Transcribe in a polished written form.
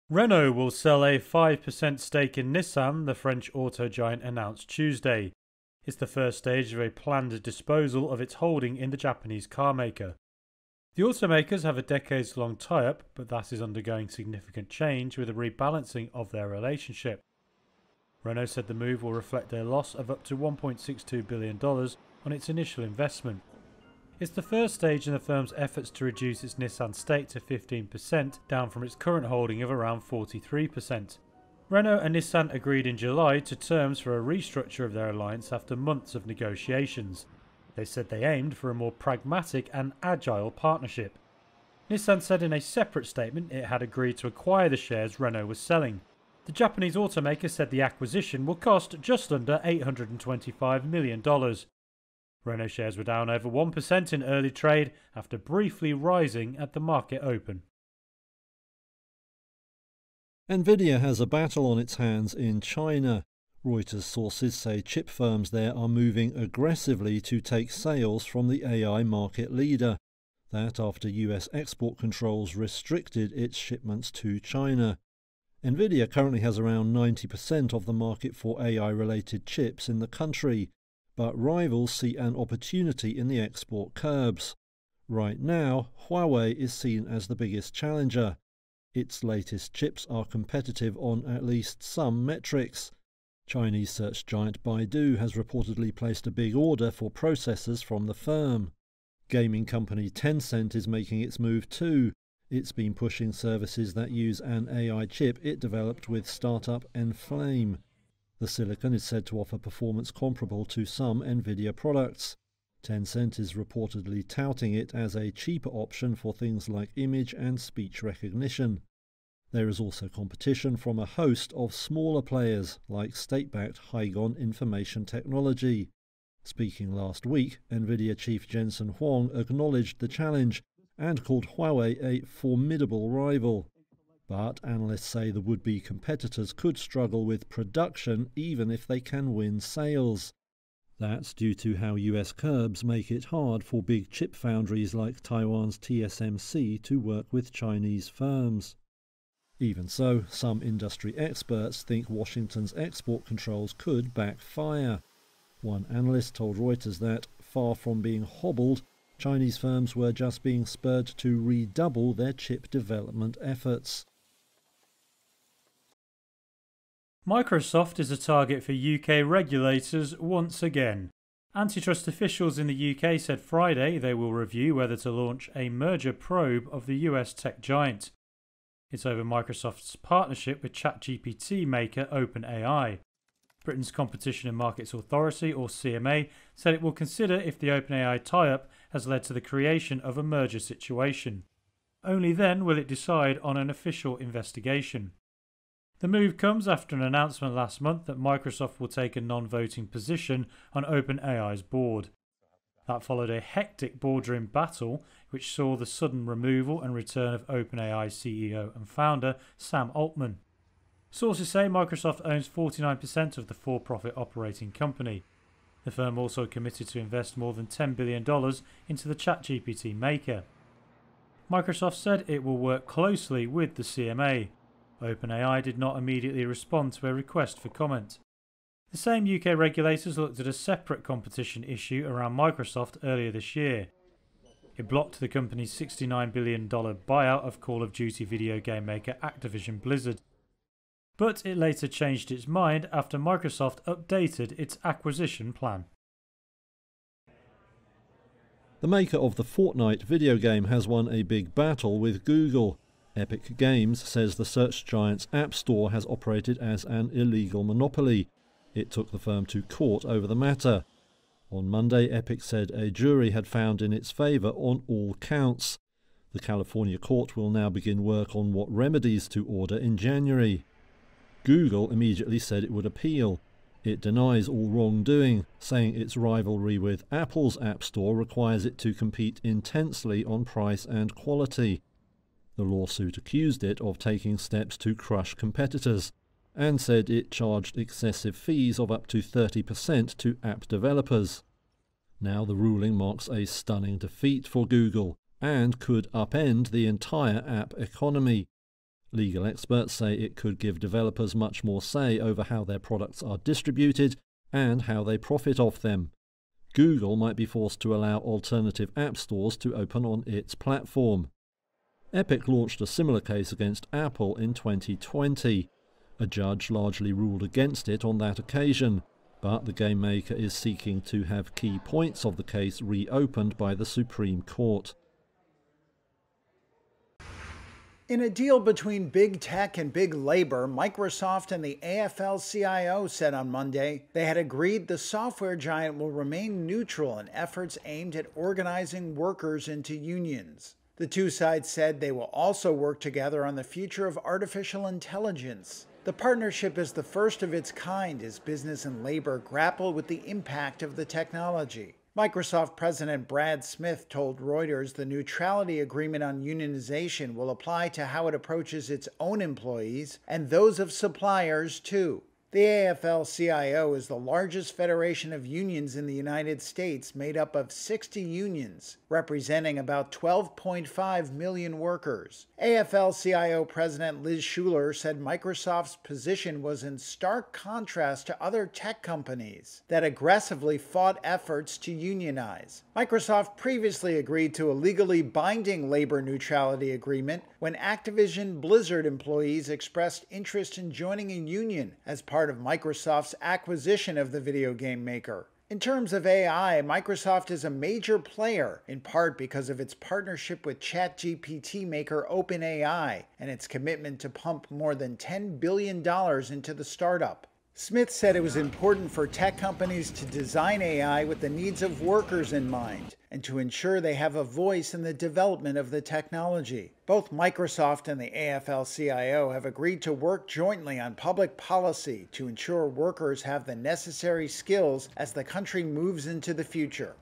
Renault will sell a 5% stake in Nissan, the French auto giant announced Tuesday. It's the first stage of a planned disposal of its holding in the Japanese car maker. The automakers have a decades-long tie-up, but that is undergoing significant change with a rebalancing of their relationship. Renault said the move will reflect a loss of up to $1.62 billion on its initial investment. It's the first stage in the firm's efforts to reduce its Nissan stake to 15%, down from its current holding of around 43%. Renault and Nissan agreed in July to terms for a restructure of their alliance after months of negotiations. They said they aimed for a more pragmatic and agile partnership. Nissan said in a separate statement it had agreed to acquire the shares Renault was selling. The Japanese automaker said the acquisition will cost just under $825 million. Renault shares were down over 1% in early trade after briefly rising at the market open. Nvidia has a battle on its hands in China. Reuters sources say chip firms there are moving aggressively to take sales from the AI market leader. That after US export controls restricted its shipments to China. Nvidia currently has around 90% of the market for AI-related chips in the country, but rivals see an opportunity in the export curbs. Right now, Huawei is seen as the biggest challenger. Its latest chips are competitive on at least some metrics. Chinese search giant Baidu has reportedly placed a big order for processors from the firm. Gaming company Tencent is making its move too. It's been pushing services that use an AI chip it developed with startup Enflame. The silicon is said to offer performance comparable to some Nvidia products. Tencent is reportedly touting it as a cheaper option for things like image and speech recognition. There is also competition from a host of smaller players like state-backed Hygon Information Technology. Speaking last week, Nvidia chief Jensen Huang acknowledged the challenge and called Huawei a formidable rival. But analysts say the would-be competitors could struggle with production even if they can win sales. That's due to how US curbs make it hard for big chip foundries like Taiwan's TSMC to work with Chinese firms. Even so, some industry experts think Washington's export controls could backfire. One analyst told Reuters that, far from being hobbled, Chinese firms were just being spurred to redouble their chip development efforts. Microsoft is a target for UK regulators once again. Antitrust officials in the UK said Friday they will review whether to launch a merger probe of the US tech giant. It's over Microsoft's partnership with ChatGPT maker OpenAI. Britain's Competition and Markets Authority, or CMA, said it will consider if the OpenAI tie-up has led to the creation of a merger situation. Only then will it decide on an official investigation. The move comes after an announcement last month that Microsoft will take a non-voting position on OpenAI's board. That followed a hectic boardroom battle which saw the sudden removal and return of OpenAI CEO and founder Sam Altman. Sources say Microsoft owns 49% of the for-profit operating company. The firm also committed to invest more than $10 billion into the ChatGPT maker. Microsoft said it will work closely with the CMA. OpenAI did not immediately respond to a request for comment. The same UK regulators looked at a separate competition issue around Microsoft earlier this year. It blocked the company's $69 billion buyout of Call of Duty video game maker Activision Blizzard. But it later changed its mind after Microsoft updated its acquisition plan. The maker of the Fortnite video game has won a big battle with Google. Epic Games says the search giant's App Store has operated as an illegal monopoly. It took the firm to court over the matter. On Monday, Epic said a jury had found in its favour on all counts. The California court will now begin work on what remedies to order in January. Google immediately said it would appeal. It denies all wrongdoing, saying its rivalry with Apple's App Store requires it to compete intensely on price and quality. The lawsuit accused it of taking steps to crush competitors, and said it charged excessive fees of up to 30% to app developers. Now the ruling marks a stunning defeat for Google, and could upend the entire app economy. Legal experts say it could give developers much more say over how their products are distributed and how they profit off them. Google might be forced to allow alternative app stores to open on its platform. Epic launched a similar case against Apple in 2020. A judge largely ruled against it on that occasion, but the game maker is seeking to have key points of the case reopened by the Supreme Court. In a deal between big tech and big labor, Microsoft and the AFL-CIO said on Monday they had agreed the software giant will remain neutral in efforts aimed at organizing workers into unions. The two sides said they will also work together on the future of artificial intelligence. The partnership is the first of its kind as business and labor grapple with the impact of the technology. Microsoft President Brad Smith told Reuters the neutrality agreement on unionization will apply to how it approaches its own employees and those of suppliers, too. The AFL-CIO is the largest federation of unions in the United States, made up of 60 unions, representing about 12.5 million workers. AFL-CIO President Liz Schuler said Microsoft's position was in stark contrast to other tech companies that aggressively fought efforts to unionize. Microsoft previously agreed to a legally binding labor neutrality agreement when Activision Blizzard employees expressed interest in joining a union as part of Microsoft's acquisition of the video game maker. In terms of AI, Microsoft is a major player, in part because of its partnership with ChatGPT maker OpenAI and its commitment to pump more than $10 billion into the startup. Smith said it was important for tech companies to design AI with the needs of workers in mind and to ensure they have a voice in the development of the technology. Both Microsoft and the AFL-CIO have agreed to work jointly on public policy to ensure workers have the necessary skills as the country moves into the future.